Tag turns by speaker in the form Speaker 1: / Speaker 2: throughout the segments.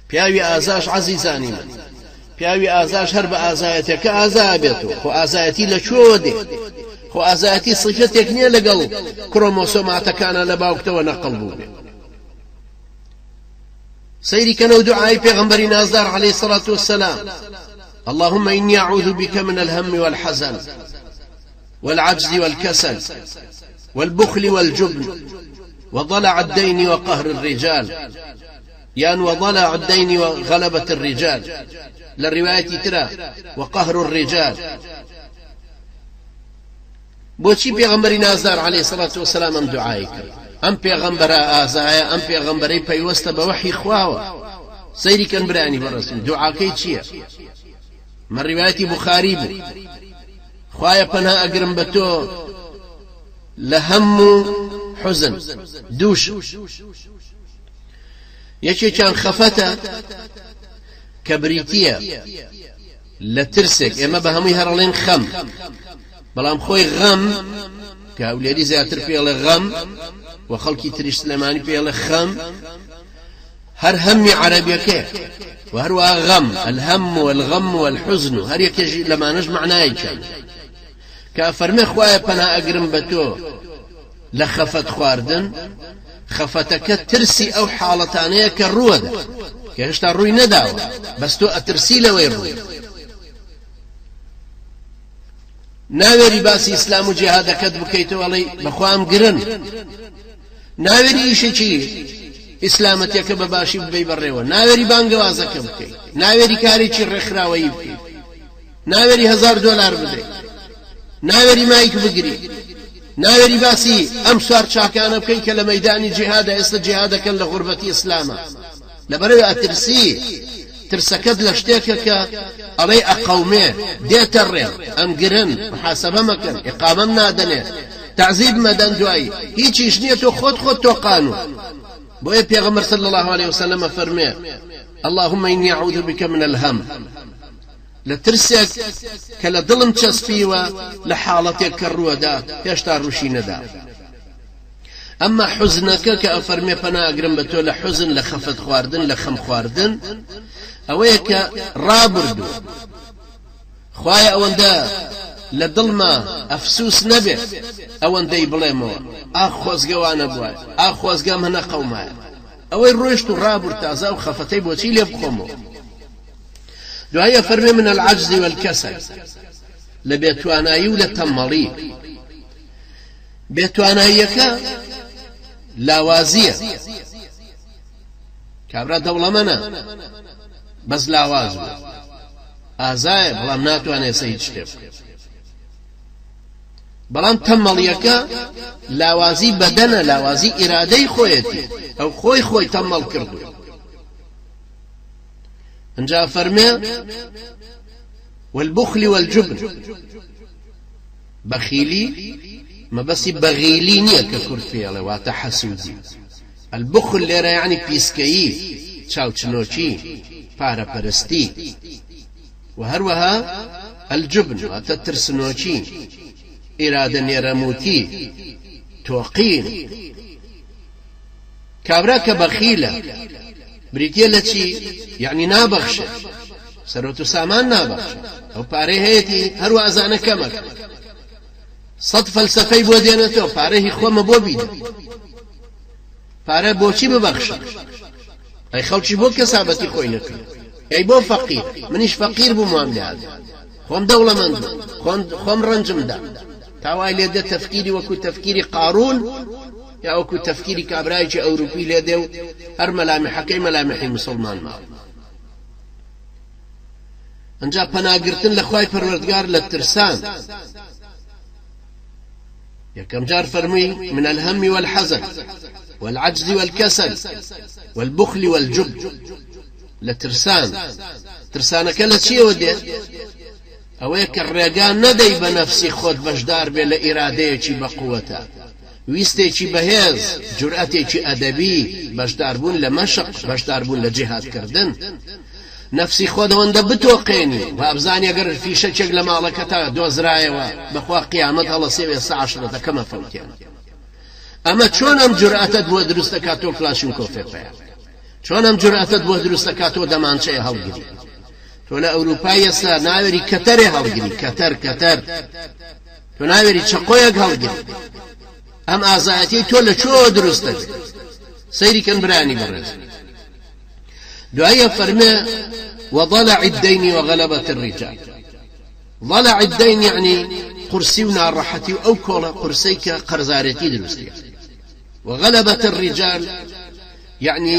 Speaker 1: پیاوی ئازاش عەزیزانی من پیاوی ئازاش هەر بە ئازایەتەکە ئازا بێتەوە خۆ ئازایەتی لەکوێوە دێت خۆ ئازایەتی سیفەتێک نییە لەگەڵ کرۆمۆسۆماتەکانە لە باوکتەوە نەقڵ بوو بێت سيري كانوا دعاء پیغمبر نازدار عليه الصلاة والسلام اللهم إني أعوذ بك من الهم والحزن والعجز والكسل والبخل والجبن وضلع الدين وقهر الرجال يعني وضلع الدين وغلبة الرجال للرواية ترى وقهر الرجال بوشي پیغمبر نازدار عليه الصلاة والسلام ام دعائك ام پیغمبر آزايا ام پیغمبری پیوست بوحي خواوا سيري كان براني برسول دعاكي چيا من رواية بخاري بو خوايا پنها اقرم بتو لهم حزن دوش يشي كان خفتا كبريتيا لترسك اما بهمي هرلين خم بلام خوي غم كأولادي زياتر في غم وخلقي تريش سليماني في خم هر هم عربي كيف وهروا غم الهم والغم والحزن هر يكي لما نجمع نايكا كأفرمي خوايا بنا أقرم بتو لخفت خواردن خفتك ترسي أو حالتانية كالرودة كهشتا الروي نداوة بس تو أترسي لوي الروي ناوێری باسی ئیسلام و جیهادەکەت بکەیتەوە وەڵی بەخوام گرن ناوێری ئیشێکی ئیسلامەتیەکە بە باشی ببەی بەڕێوە ناوێری بانگەوازەکە بکەیت ناوێری کارێکی ڕێکخراوەیی بکەیت ناوێری $1000 بدەیت ناوێری مایک بگریت ناوێری باسی ئەم سوار چاکانە بکەیت کە لە مەیدانی جیهادە ئێستا جیهادەکەن لە غوربەتی ئیسلامە لەبەرەوەی ئەترسی ترسەکەت لە شتێکە کە ئەڵێ ئەقەومێ دێتە ڕێ ئەم گرن محاسەبە مەکەن ئیقامەم نادەنێ تعزیب مەدەن دوایی هیچیش نییە تۆ خۆت تۆ قانون بۆیە پێغەمبەر صلی الله عليه وسلم فەرمێ اللهم إني أعوذ بك من الهم لترسك كلا دڵم چەسپیوە لە حاڵەتێک کە ڕووەدا هێشتا ڕووشی نەدا ئەمما حوزنەکە کە ئەفەرمێ پەناگرم بە تۆ لە حوزن لە خەفەت خواردن لە خەم خواردن ئەوەیە کە ڕابردوو خوایە ئەوەندە لە دڵما ئەفسوس نەبێت ئەوەندەی بڵێمەوە خۆزگەوانە بووە خۆزگەم هەنە قەومایە ئەوەی ڕۆیشت و ڕابرد تازە و خەفەتەی بۆچی لێ بخۆمەوە دوایە فەرمێ من العجز والكسل لە بێتوانایی و لە تەمەڵی بێتواناییەکە لاوازیە کابرا دەوڵەمەنە بەس لاواز بوو ئازایە بەڵام ناتوانێت هیچ شتێک بەڵام تەمەڵیەکە لاوازی بەدەنە لاوازی ئیرادەی خۆیەتی ئەو خۆی تەمەڵ کردو انجا فەرمێ والبخل والجبن بەخیلی مەبەستی بەغیلی نییە کە کورد پێڵێ واتە حەسوودی البخل لێرە یعنی پیسکەیی چاوچنۆکی پارەپەرستی و هەروەها الجبن واتە ترسنۆکی ئیرادە نێرەموتی تۆقیر کابرا کە بەخیلە بریتیە لە چی یعنی نابەخشێ سەرۆت و سامان نابەخشێ ئەو پارەی هەیەتی هەروە ئەزانە کەمەکە 100 فەلسەفەی بۆ دێنێتەوە پارەی خۆمە بۆ بیدە پارە بۆچی ببەخشە ئەی خەڵکی بۆ کەسابەتی خۆی نەکرد ئەی بۆ فەقیر منیش فەقیر بووم وام لێهات خۆم دەوڵەمەند خۆم ڕەنجمدا تاوای لێدە تەفکیری وەکو تەفکیری قارون یا وەکو تەفکیری کابرایکی ئەوروپی لێدێ و هەر مەلامحەکەی مەلامحی مسلمان ماوە ئەنجا پەناگرتن لە خوای پەروەردگار لە ترسان يكم جار فرمي من الهم والحزن والعجز والكسل والبخل والجبن لترسان كلا شيء ودي اويك الرجال ندي بنفسي خود بجدار بلا إرادة شي بقوته ويستي شي بهز جرأتي شي أدبي بجدار بون لمشق بجدار بون لجهاد كردن نفسي خود هوندا بتوقيني وابزاني اگر في شكل لما لكتا دوزرايوا بخوا قيامت الله سيوي الساعة 10 كما فهمتين اما چون ام جرأتت بو درست كاتو كلاشنكوف بيا چۆن ئەم جورئەتت بۆ دروستەکاتەوە دەمانچەیە هەڵگری تۆ لە ئەوروپای ئێستا ناوێری کەتەرێ هەڵگری کەتەر تۆ ناوێری چەقۆیەک هەڵگری ئەم ئازایەتی تۆ لە چۆ دروست دەبێت سەیری کەن برانی بەڕێز دوایە فەرمێ وضلع الدين وغلبة الرجال ضلع الدين يعني قرسي وناڕەحەتی و ئەو کۆڵە قورسەی کە قەرزارەتی دروستیە وغلبة الرجال يعني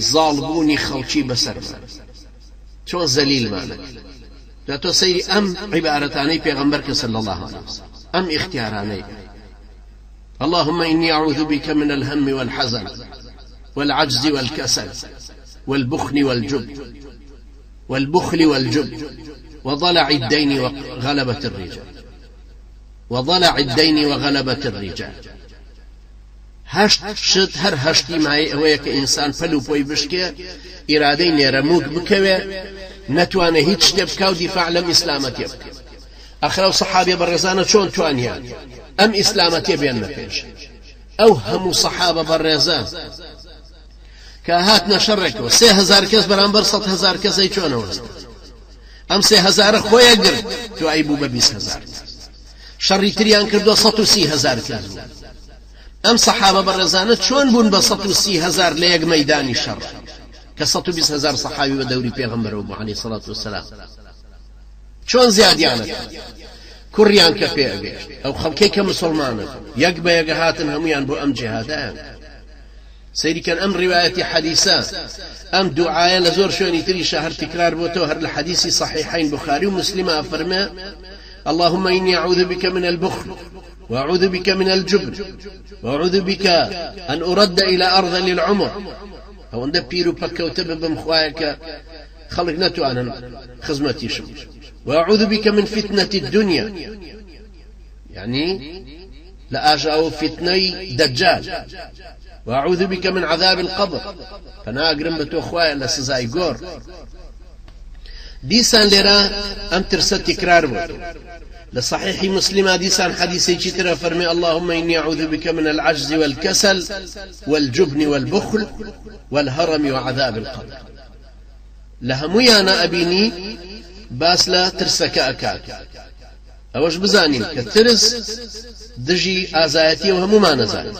Speaker 1: ظالبوني خەڵکی بەسەرمان چۆن زەلیلمانە دا تۆ سەیری ئەم عیبارەتانەی پێغەمبەر کە صلی الله عليه وسلم ئەم اختیارانەی اللهم إني أعوذ بك من الهم والحزن والعجز والكسل والبخل والجبن وضلع الدين وغلبة الرجال هشت شت هر هشتی مای ئەوەیە کە ئینسان پەل و پۆی بشکێ ئیرادەی نێرەموک بکەوێ نەتوانێ هیچ شتێ بکا و دیفاع لەم ئیسلامەتیە بکە ئەخرا و سەحابە بەڕێزانە چۆن توانیان ئەم ئیسلامەتیە بێنە پێش ئەو هەموو سەحابە بەڕێزان کە هاتنە شەڕێکەوە 3000 کەس بەرامبەر 100,000 کەسەی چۆنەوەستە ئەم 3000 خۆیە گرت دوای بوو بە 20,000 شەڕی تریان کردووە 130,000 کەس ئەم سەحابە بەڕێزانە چۆن بوون بە 130,000 لە یەک مەیدانی شەڕ کە 120,000 سەحابی بە دەوری پێغەمبەرەوە بوو عەلەیهی سەڵاتو وەسەلام چۆن زیادیانەکە کوڕیان کە پێگەشت ئەو خەڵکەی کە مسلمانە یەک بە یەک هاتن هەمویان بۆ ئەم جیهادایان سەیری کەن ئەم ڕیوایەتی حەدیثە ئەم دوعایە لە زۆر شوێنی تریشە هەر تکرار بۆتەوە هەر لە حەدیثی صحیحین بخاری و مسلمە فەرمێ اللهم إني أعوذ بك من البخل وأعوذ بك من الجبن وأعوذ بك أن أرد إلى أرض للعمر أو أن بيرو بكوتب بمخوايك خلق نتوانا خزمتي شم وأعوذ بك من فتنة الدنيا يعني لأجأو فتني دجال وأعوذ بك من عذاب القبر فأنا أقرم بتو خوايا لسزاي قور ديسان لرا أم ترسل تكرار بوتو لصحيح مسلم ديسان حديثي جترا فرمي اللهم إني أعوذ بك من العجز والكسل والجبن والبخل والهرم وعذاب القبر لهميانا أبيني باس لا ترسك أكاد أوش بزاني كترس دجي آزايتي وهمو ما نزال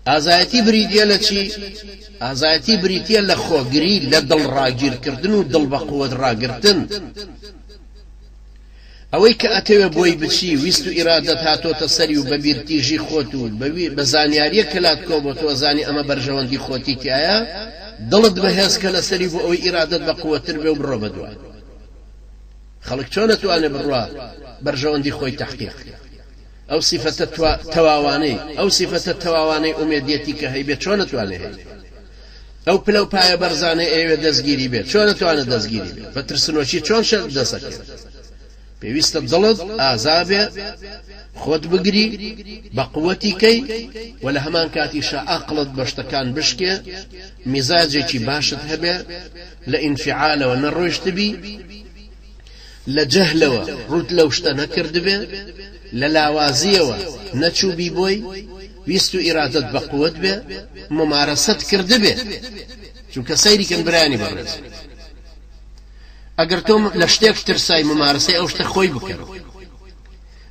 Speaker 1: ئازایەتی بریتە لە چی؟ ئازایەتی بریتە لە خۆگری لە دڵ ڕاگیرکردن و دڵ بە قووەت ڕاگرتن ئەوەی کە ئەتەوێ بۆی بچی ویست و ئیرادەت هاتۆتە سەری و بە بیرتیژی خۆت و بە زانیاریە کەلات کۆ بۆ تۆ زانی ئەمە بەرژەوەندی خۆتی تایە دڵت بەهێزکە لە سەری بۆ ئەوەی ئیرادەت بە قووەتر بێ و بڕۆ بەدوای خەڵک چۆن نەتوانێ بڕوا بەرژەوەندی خۆی تەحقیق ئەو سیفەتە تەواوانەی ئەو سیفەتە تەواوانەی ئومێدیەتی کە هەیبێت چۆن نەتوانێ هەیە ئەو پلە و پایە بەرزانەی ئەوێ دەستگیری بێت چۆن نەتوانێت دەستگیری بێت بە ترسنۆکی چۆن شەر دەسەکرێت پێویستە دڵت ئازابێ خۆت بگری بە قووەتی کەی و لە هەمان کاتیشە عەقڵت بە شتەکان بشکێ میزاجێکی باشت هەبێ لە ئینفعالەوە نەڕۆیشتبی لە جەهلەوە ڕوت لەو شتە نەکردبێ لە لاوازیەوە نەچووبی بۆی ویست و ئیرادەت بە قووەت بێ ممارەسەت کردبێ چونکە سەیریکەن برانی بەڕێز ئەگەر تۆ لە شتێک ترسای ممارەسەی ئەو شتە خۆی بکەرەوە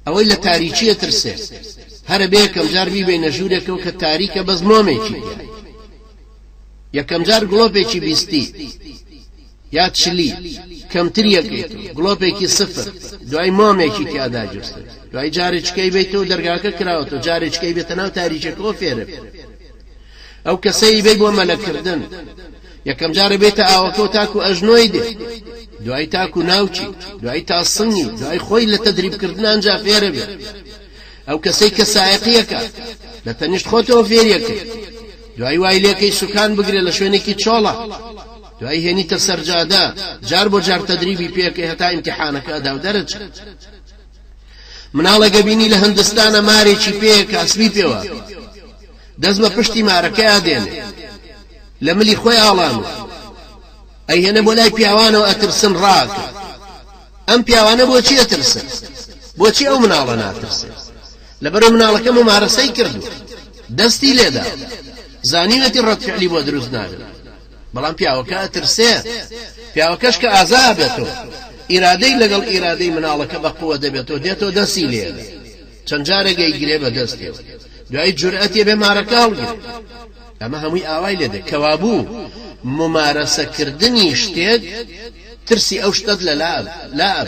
Speaker 1: ئەوەی لە تاریکیە ترسێ هەرە بێ یەکەم جار بیبێنە ژوورێکەوە کە تاریکە بەس مۆمێکی یەکەم جار گڵۆپێکی بیستی یا چلی کەمتریەکەیت گڵۆپێکی سفر دوای مۆمێکی تیادا جستن دوای جارێکەکەی بێتەوە دەرگاکە کراوەتەوە جارێکەکەی بێتە ناو تاریکەکەەوە فێرە ئەو کەسەی بێ بۆ مەلەکردن یەکەم جارە بێتە ئاوەکە و تاکو ئەژنۆی دێ دوای تاکو ناوچی دوای تاسنگی دوای خۆی لە تەدریبکردن ئەنجا فێرە بێت ئەو کەسەی کە سایقیەکە لە تەنیشت خۆتەوە فێریەکەی دوای وای لێکەی سوکان بگرێ لە شوێنێکی چۆڵە دوای هێنیتە سەرجادا جار بۆ جار تەدریبی پێکەی هەتا ئیمتیحانەکە ئەدا و دەرەچێت مناڵەگە بینی لە هەندستانە مارێکی پێیەکە ئەسبی پێوە دەست بە پشتی مارەکەی ئادێنێ لە ملی خۆی ئاڵانوە ئەیهێنە بۆ لای پیاوانەوە ئەترسن ڕاکە ئەم پیاوانە بۆچی ئەترسن بۆچی ئەو مناڵە ناترسن لەبەرەوە مناڵەکە ممارەسەی کردو دەستی لێدا زانیوەتی ڕەت فعلی بۆ دروست نابێت بەڵام پیاوەکە ئەترسێ پیاوەکەش کە ئازا بێتەوە ئیرادەی لەگەڵ ئیرادەی مناڵەکە بە قووە دەبێتەوە دێتەوە دەستی لێدە چەند جارێک گرێ بە دەستێەوە دوای جورئەتێ بێ مارەکە هەڵگرێت ئەمە هەمووی ئاوای لێدە کەوابوو ممارەسەکردنی شتێک ترسی ئەو شتت لە لاب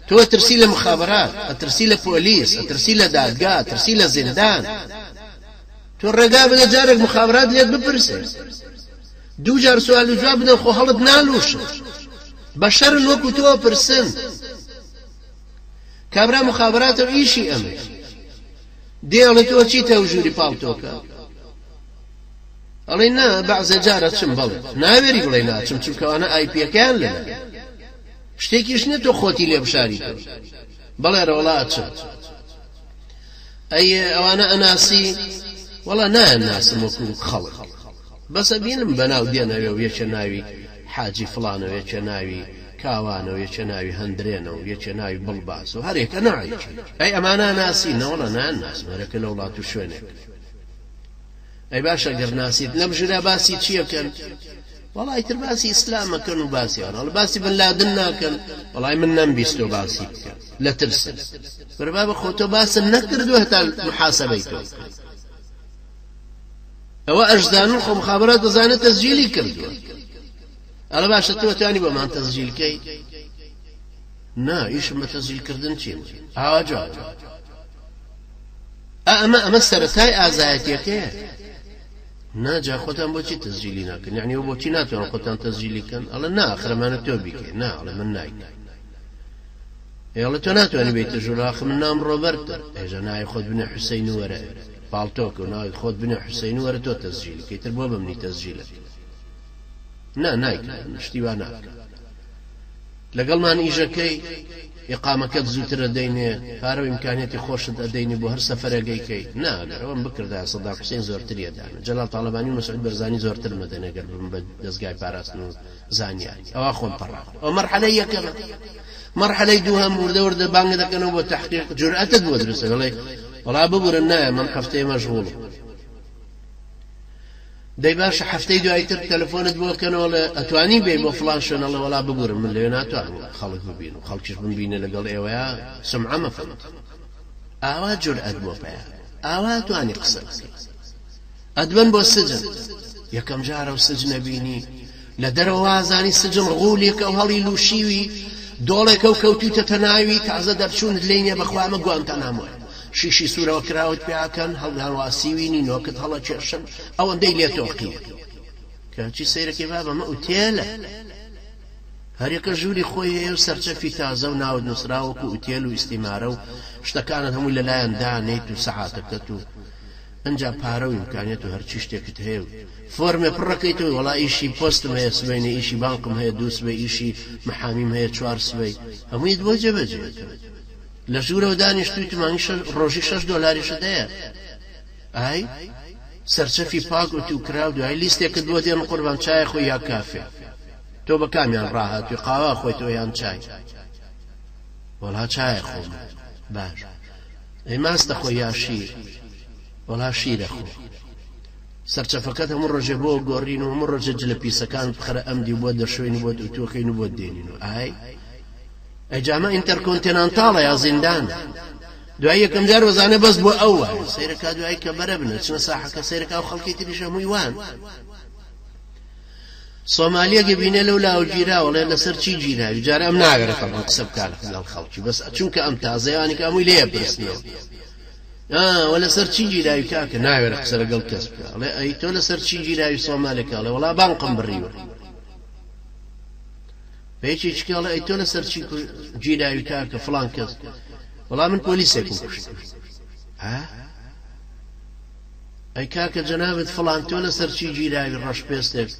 Speaker 1: تۆ ترسی لە مخابرات ئەترسی لە پۆلیس ئەترسی لە دادگا ترسی لە زیندان تۆ ڕێگا بدە جارێک مخابرات لێت بپرسێ دوو جار سوال و جواب بدەن خۆ هەڵت نالووشن بە شەرن وەکو تۆ پرسن کابرا مخابراتەوە ئیشی ئەمە دێڵێ تۆ چی تەوژوری پاڵتۆکە ئەڵێ نا بەعزە جارە چم بەڵێ ناوێری بڵێ ناچم چونکەوانە ئایپیەکەیان لەنە شتێکیش نێت تۆ خۆتی لێ بشاری تۆ بەڵێ ڕەوڵات چم ئەی ئەوانە ئەناسی وەڵا نایەناسم وەکو خەڵک بەسە بینم بەناو دێنەوێ و یەکێ ناوی حاجی فڵانەوە یەکێ ناوی کاوانەوە یەکێ ناوی هەندرێنەوە یەکێ ناوی بڵباس و هەرێکە نایکی ئەی ئەمانە ناسی نەوەڵە ناناسم هەرێکە لە وڵات و شوێنێک ئەی باشە گەر ناسیت نەبژرا باسی چیەکەن وەڵای تر باسی ئیسلامەکەن و باسییان باسی بن لادن ناکەن وەڵای من نەمبیست و باسی بکەن لە ترسن بەربا بە خۆتۆ باسن نەکردووە هەتا محاسەبەی تۆ ئەوە ئەژدانن خۆ مخابرات دەزانێت تەسجیلی کردووە ئەڵە باشە تۆ توانی بۆمان تەسجیلکەی نا ئیشم بە تەسجیلکردن چیم ئاوا جواب ئەمە سەرەتای ئازایەتیەکەیە ناجا خۆتان بۆچی تەسجیلی ناکەن یعنی بۆچی ناتوانن خۆتان تەسجیلیکەن ئەڵە نا ئاخرەمانە تۆ بیکەی نا ئەڵێ من نایکەم ئەڵە تۆ ناتوانانی بێتە ژووراخ من نام ڕۆبەرتە ئێژە ناوی خۆت بنێ حوسەین وەرە پاڵتۆکە و ناوی خۆت بنێ حوسەین وەرە تۆ تەسجیلکەی تر بۆ بمنی تەسجیلە نا نایکەن شتیوان ناکەن لەگەڵمان ئیژەکەی ئیقامەکەت زووترە دەینێ پارە و ئیمکانێتی خۆشت ئەدەینێ بۆ هەر سەفەرەگەیکەی نا ئەوەم بکردا سەدام حوسێن زۆرتری ئەدانە جەلال تاڵەبانی و مەسعود بەرزانی زۆرتر مەدەن ئەگەر بم بە دەستگای پاراستن و زانیاری ئەوە خۆم پەڕاخ ئەو مەرحەلەی یەکەمە مەرحەلەی دووهەم وردە وردە بانگ دەکەنەوە بۆ تەحقیق جورئەتت بۆ دروستە دەڵێ وەڵا ببورن نایە من هەفتەیە مەشغوڵم دەی باشە هەفتەی دوایتر تەلەفۆنت بۆ بکەنەوە لە ئەتوانی بێ بۆ فڵان شوێنەڵە وەڵا ببورم من لەوێ ناتوانم خەڵک ببین و خەڵکیش بمبینە لەگەڵ ئێوەیە سمعە مەفەمت ئاوا جورئەت بۆ پەیە ئاوا توانی قسە بکەیت ئەدبەن بۆ سجن یەکەم جارە و سجنە بینی لە دەرەوە وازانی سجن ڕغوولێکە و هەڵی لوشیوی دۆڵێکە و کەوتوتە تەناوی تازە دەرچوونت لێنێ بەخوامە گوانتەنامۆیە شیشی سوورەوە کراوت پیاکەن هەڵدان واسیوینی نۆکت هەڵە کێشن ئەوەندەی لێ تۆقیە کەچی سەیرەکەی بابە مە ئوتێلە هەرێکە ژووری خۆی هەیە و سەرچەفی تازە و ناوت نووسراوەکو ئوتێل و ئیستیمارە و شتەکانت هەمووی لەلایەن دانیت و سەعاتەکەت و ئەنجا پارە و ئیمکانێت و هەرچی شتێکت هەیە و فۆرمێ پڕەکەیتەوە وەڵا ئیشی پۆستم هەیە سبەینە ئیشی بانکم هەیە دوو سبەی ئیشی محامیم هەیە چوار سبەی هەموویت بۆ جێبەجێکەوێت لە ژوورەوە دانیشتووی تومانی ڕۆژی $6 هەیە ئای سەرچەفی پاک و تو کراو دوای لیستێکت بۆ دێن قوربان چای خۆی یا کافێ تۆ بە کامیان ڕاهاتوی قاوا خۆیتەوە یان چای وەڵا چایە خۆم باش ئەی ماستە خۆی یا شیر وەڵا شیرە خۆ سەرچەفەکەت هەموو ڕۆژێ بۆ گۆڕین و هەموو ڕۆژێ جلە پیسەکان بخەرە ئەمدی بۆ دەشوێنی بۆ ئوتوەکەین و بۆ دێنین و ئای ئەجامە ئینتەرکۆنتینانتاڵە یا زیندانە دوای یەکەم جار وەزانە بەس بۆ ئەوە سەیرەکە دوای کە بەرە بنە چنە ساحەکە سەیرەکە و خەڵکی تریش هەمووی وان سۆمالیەکە بینێ لەو لاوەگیرا وەڵێ لەسەر چی گیراوی جارە ئەم ناگەرێت ئەم قسە بکات لەگەڵ خەڵکی بەس چونکە ئەم تازەیانی کە هەمووی لێ پرسنەوە وە لەسەر چی گیراوی کاکە ناوێرە قسە لەگەڵ کەس بکە ئەڵێ ئەی تۆ لەسەر چی گیراوی سۆمالێکە ئەڵێ وەڵا بانقم بڕیوە بەیەکی چکەڵە ئەی تۆ لەسەر چی گیراوی کاکە فڵان کەس وەڵا من پۆلیسێکم کوشت ئەی کاکە جەنابەت فڵان تۆ لەسەر چی گیراوی ڕەشپێستێک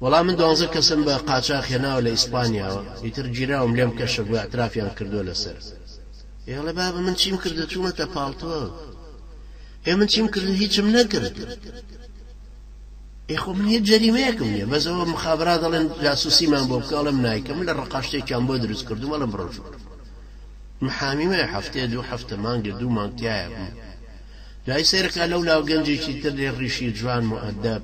Speaker 1: وەڵا من 12 کەسم بە قاچاق هێناوە لە ئیسپانیاوە ئیتر گیراوم لێم کەشە بۆ ئەترافیان کردووە لەسەر ئێڵە بابە من چیم کردە چوومەتە پاڵتۆ من چیم کردە هیچم نەکرد خۆ من هیچ جەریمەیەکم نییە بەزەوە مخابرات دەڵێن جاسوسیمان بۆ بکەڵم نایکەم لە ڕقاشتێکیان بۆ دروست کردومە لە بڕۆژ محامیمە هەفتەیە 2 هەفتە مانگە 2 مانگ تایە دوای سێرەکە لەولاو گەنجێکی تر لێ ڕیشی جوان مؤدب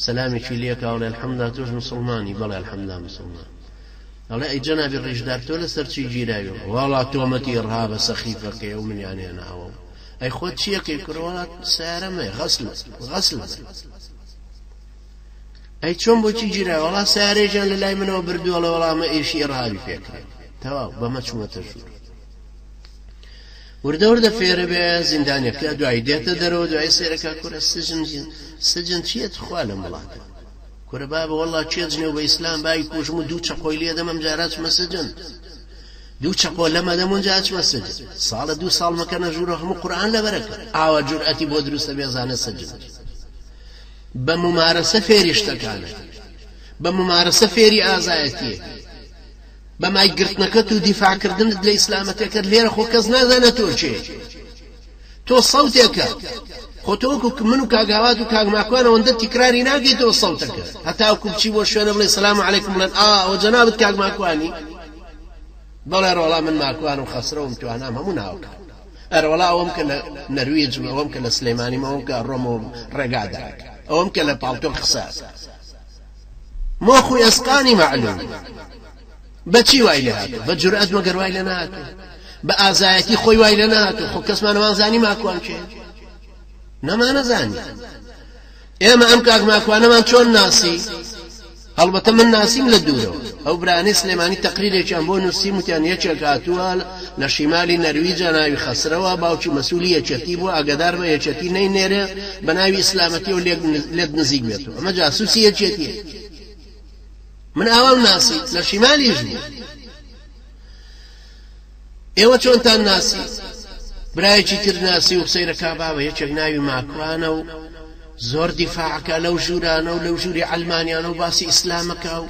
Speaker 1: سەلامێکی لێکا وڵێ الحەمدا تۆش مسلمانی بەڵێ الحەمدا مسلمان ئەڵێ ئەی جەنابی ڕیشدار تۆ لەسەر چی گیراوی وەڵا تۆمەتی ڕابە سەخیفەکەی و منیانێ ناوە ئەی خۆت چیەکەی کوڕەوەڵات سیارەمەی غەسل ئەی چۆن بۆچی گیراوی وەڵا سیارەیەکیان لە لای منەوە بردووەڵە وەڵامە ئێشی ئێڕهابی پێکرێت تەواو بەمە چوومەتە ژوور وردە وردە فێرە بێ زیندانیەکە دوای دێتە دەرەوە دوای سێرەکە کوورە سجن چیەت خوا لەم وڵاتە کوورە بابە وەڵا چێجنێ و بە ئیسلام بای کوژم و دوو چەقۆی لێ دەمەم جارە چمە سجن دوو چەقۆ لەمە دەمون جا چمە سجن ساڵە دوو ساڵ مەکەنە ژوورە هەموو قورئان لەبەرەکە ئاوا جورئەتی بۆ دروستە بێزانە سجن بە ممارەسە فێری شتەکانە بە ممارەسە فێری ئازایەتیە بەمای گرتنەکەت و دیفاعکردنت لە ئیسلامەتەکەت لێرە خۆ کەس نازانە تۆ چێ تۆ سەوتێکە خۆ تۆ وەکو من و کاگاوات و کاگماکوان ئەوەندە تیکراری ناگەیتەوە سەوتەکە هەتاوەکو بچی بۆ شوێنە بڵێ سەلام عەلەیکم بڵێن ئەوە جەنابەت کاگماکوانی بەڵێ ڕۆڵا من ماکوان و خەسرەوم توانام هەموو ناوکە ئەرە وەڵا ئەوەم کە لە نەرویجم ئەوەم کە لە سلێمانیم ئەوەم کە ڕۆمەوە ڕێگادارەکە ئەوەم کە لە پاڵتۆم قساس مۆخوی ئەسقانی معلوم بەچی وای لێ هاتوو بە جورئەت مەگەر وای لێ نهاتوو بە ئازایەتی خۆی وای لێ نهاتوو خۆ کەسمان نەمانزانی ماکوان چێ نەمانەزانی ئێمە ئەم کاک ماکوانەمان چۆن ناسی هەڵبەتە من ناسیم لە دوورەوە ئەو برانەی سلێمانی تەقریرێکیان بۆ نووسیم وتیان یەکێک هاتووە لە شیمالی نەرویجە ناوی خەسرەوە باوکی مەسوولی یەکێتی بوو ئاگادار بە یەکێتی نەینێرێ بە ناوی ئیسلامەتی و لێت نزیک بێتەوە ئەمە جاسووسی یەکێتیە من ئاوام ناسی لە شیمالیش بوو ئێوە چۆنتان ناسی برایەکی تر ناسی و سەیرەکا باوە یەکێک ناوی ماکوانە و زۆر دیفاعەکە لەو ژوورانە و لەو ژووری ئەلمانیانە و باسی ئیسلامەکە و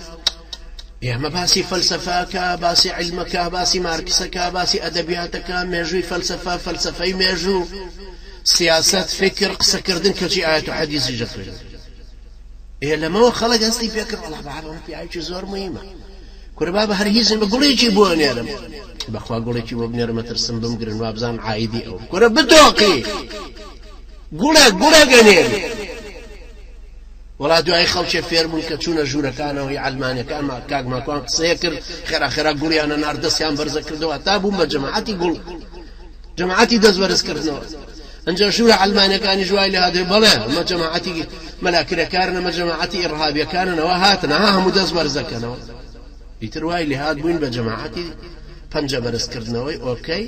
Speaker 1: ئێمە باسی فەلسەفاکە باسی عیلمەکە باسی مارکسەکە باسی ئەدەبیاتەکە مێژووی فەلسەفە فەلسەفەی مێژوو سیاسەت فکر قسەکردن کەچی ئاەت و حەدیثی ژەخرێت لەمەوە خەڵک هەستی پێکرد وەڵا بابەم پیاوێکی زۆر مهمە کورە بابە هەر هیچ بە گوڵێکی بۆ نێرم بەخوا گوڵێکی بۆ بنێرم مەترسم بمگرن وابزان عایدی ئەو کورە بتۆقی گوڵێک ئەنێری وەڵا دوای خەڵکێ فێر بوون کە چوونە ژوورەکانەوەی عەلمانیەکان کاک ماکوان قسەیە کرد خێراخێرا گوڵیانە ناردەستیان بەرزە کردەوە تا بووم بە جەماعەتی گوڵ جەماعەتی دەست بەرزکردنەوە ئەنجا ژوورە عەلمانیەکانی ژوای لە هادێ بەڵێ ئەمە جەماعەتی مەلاکرەکارن ئەمە جەماعەتی ئیرهابیەکاننەوە هاتنە هەموو دەست بەرزەکەنەوە ئیتر وای لێ هات بووین بە جەماعەتی پەنجە بەرزکردنەوەی ئۆکەی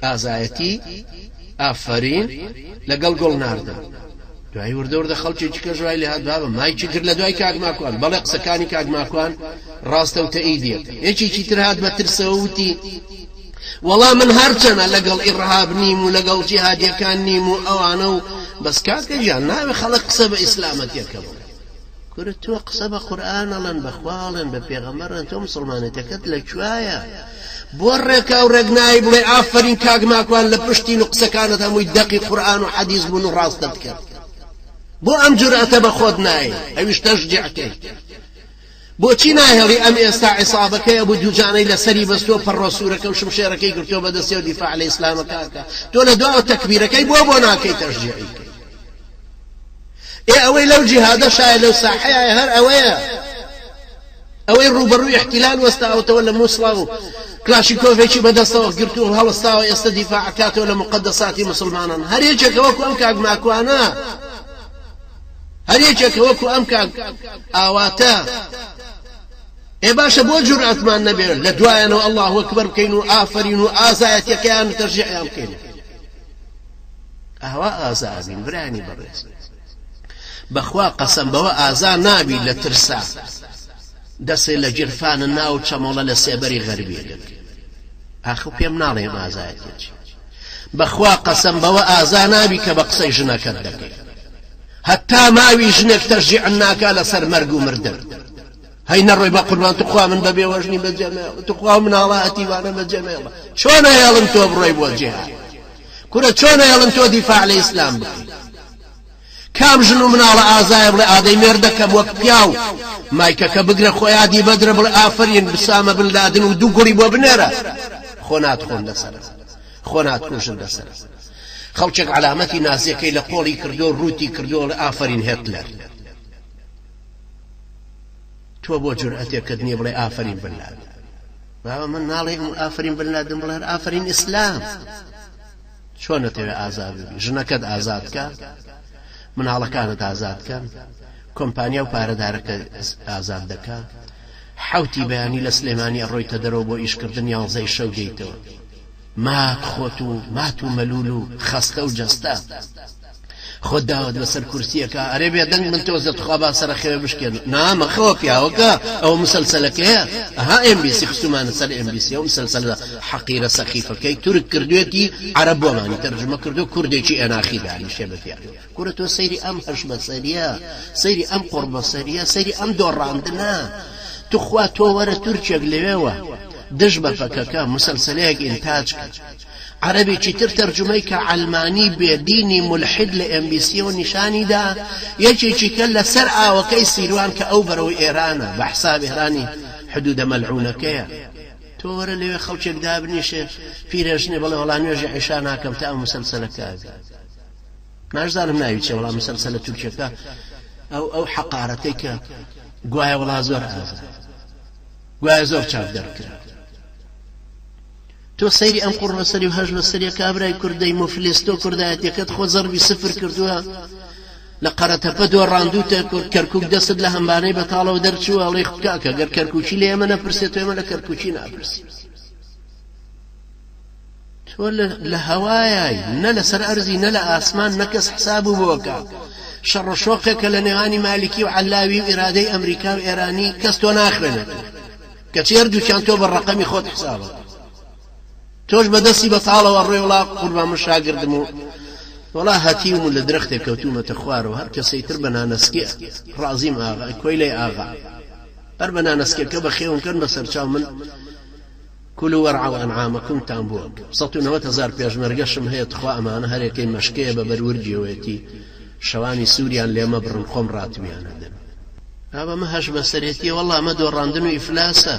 Speaker 1: ئازایەتی ئافەرین لەگەڵ گوڵ ناردن دوای وردە خەڵکێکی کە ژوای لێ هات بابە مایکی کرد لە دوای کاک ماکوان بەڵێ قسەکانی کاک ماکوان ڕاستە و تەئیدیەکە یەکێکی تر هات بە ترسەوە وتی وەڵا من هەرچەنە لەگەڵ ئیرهاب نیم و لەگەڵ جیهادیەکان نیم و ئەوانە و بەس کاکە گیان ناوێ خەڵک قسە بە ئیسلامەتیەکە بڵێ کورە تۆ قسە بە قورئان ئەڵێن بە خواڵێن بە پێغەمبەرن تۆ مسڵمانەتەکەت لەکوایە بۆ ڕێکا و ڕێگنایی بڵێ ئافەرین کاک ماکوان لە پشتین و قسەکانت هەمووی دەقی قورئان و حەدیث بوون و ڕاستت کرد بۆ ئەم جورئەتە بە خۆت نایە ئەویش تەشجیعکەی بۆچی ناهێڵی ئەم ئێستا عیسابەکەی بۆ دووجانەی لەسەری بەستۆ پەڕۆسوورەکە و شمشێرەکەی گرتۆ بەدەستێ و دیفاع لە ئیسلامەکەکە تۆ لە دواوە تەکبیرەکەی بۆ ناکەی تەشجیعی ئەوەی لەو جیهادە شایە لەو ساحەیە هەر ئەوەی ڕوبەڕووی احتیلال وەستاوەتەوە لە مووسڵا و کلاشیکۆڤێکی بەدەستەوە گرتو و هەڵستاوە ئێستا دیفاعەکاتەوە لە مقدساتی مسلمانان هەر یەکێکە وەکو ئەم کاک ماکوانە هەر یەکێکە وەکو ئەم کاک ئاواتە باشە بۆ جورئەتمان نەبێت لە دوایانەوە ئەڵڵاهو ئەکبەر بکەین و ئافەرین و ئازایەتیەکەیان و تەشجیعیان بکەین ئاوا ئازا بین برانی بەڕێز بەخوا قەسەم بەوە ئازا نابی لە ترسا دەسێ لە جرفانە ناو چەمەڵە لە سێبەری غەربیە ئاخو پێم ناڵێم ئازایەتێکی بەخوا قەسەم بەوە ئازا نابی کە بە قسەی ژنەکەت دەکەی هەتا ماوی ژنێک تەشجیع ناکا لەسەر مەرگ و مردن هەی نەڕۆی بە قوربان توخوا من بەبێ وەژنی بەجێمێڵە توخوا مناڵەتی بەجێمێڵە چۆنە هێڵن تۆ بڕۆی بۆ جیهاد کورە چۆنە هێڵن تۆ دیفاع لە ئیسلام بکەی کام ژن و مناڵە ئازایە بڵێ ئادەی مێردەکە وەک پیاو مایکەکە بگرە خۆیادی بەدرە بڵێ ئافەرین بسامە بلدادن و دوو گوڵی بۆ بنێرە خۆ ناتخۆن لەسەر خۆ ناتکوژن لەسەر خەڵکێک علامەتی نازیەکەی لە قۆڵی کردو ڕووتی کردو ئافرین هێتلەر تۆ بۆ جورئەتێکت نییە بڵێ ئافرین بنلادن بابا من ناڵێ ئافرین بنلادن بڵێ ئافرین ئیسلام چۆن نەتەوێ ئازاد ببی ژنەکەت ئازادکە مناڵەکانت ئازادکەن کۆمپانیا و پارەدارەکە ئازاد دەکا حوتی بەیانی لە سلێمانی ئەڕۆیتە دەرەوە بۆ ئیشکردن 11 شەو دێیتەوە مات خۆت و مات و مەلول و خەستە و جەستە خۆت داوت بەسەر کورسیەکە ئەرێ بێ دەنگ من تۆزت خوا با سەرە خێوە بشکێن نامەخەوە پیاوەکە ئەوە مسلسلەکەیە ئەها MBC خستومانە سەر MBC ئەو مسلسلە حەقیرە سەخیفەکەی تورک کردوێتی عەرەب بۆمانی تەرجمە کردو کوردێکی ئێناخی دانیشێ بەتیان کورە تۆ سەیری ئەم هەشبەسەریە سەیری ئەم قوربەسەریە سەیری ئەم دۆڕاندنە تو خوا تۆ وەرە تورکێک لەوێوە دژ بە فەکەکە مسلسلەیەک ئینتاج کرد عربێکی تر تەرجمەی کە عەلمانی بێدینی ملحد لە MBC و نیشانیدا یەکێکی کە لەسەر ئاوەکەی سیروان کە ئەو بەرەوەی ئێرانە بە حساب ئێرانی حدودە مەلعونەکەیە تۆ وەرە لەوێ خەڵکێک دابنیشێ پیرێژنێ بڵێ وەڵا نوێژی عیشا ناکەم تا ئەو مسلسلەکە نازانم ناوی چێ وەڵا مسلسلە تورکیەکە ئەو حەقارەتەی کە گوایە وەڵا زۆر ئازاد گوایە زۆر چاک دەرکرا تۆ سەیری ئەم قوڕبەسەری و هەژ بەسەریە کابرای کوردەی مفلیس تۆ کوردایەتەکەت خۆ زەربی سفر کردووە لە قەرەتەپە دۆڕاندووتە کەرکووک دەست لە هەمبانەی بەتاڵەوە دەرچووە ئەڵێ کاکە گەر کەرکووکی لە ئێمە نەپرسێت ئێمە لە کەرکووکی ناپرسی تۆ لە هەوایای نە لەسەر ئەرزی نە لە ئاسمان نەکەس حساب و بۆکە شەڕۆشۆقێکە لە نێوانی مالیکی و عەلاوی و ئیرادەی ئەمریکا و ئێرانی کەس تۆ ناخوێنێت کەچی هەردووکیان تۆ بە ڕەقەمی خۆت حسابە تۆش بەدەستی بەتاڵەوە ڕێ وڵا قوربان من شاگردم و وڵا هەتیوم و لە درەختێک کەوتومەتە خوارەوە هەر کەسەیتر بە نانەسکێ ڕازیم ئاغا کۆی لێ ئاغا هەر بە نانەسکێکە بە خێونکەن بەسەر چاو من كلوا وارعوا أنعامكم تانبوك 190,000 پێشمەرگەشم هەیە تخوا ئەمانە هەرێکەی مەشکەیە بە بەروردیەوەیەتی شەوانی سووریان لێمە بڕن خۆم ڕاتویانە دەن ئابە مە هەش بەسەرێتیە وەڵا ئەمە دۆڕاندن و ئیفلاسە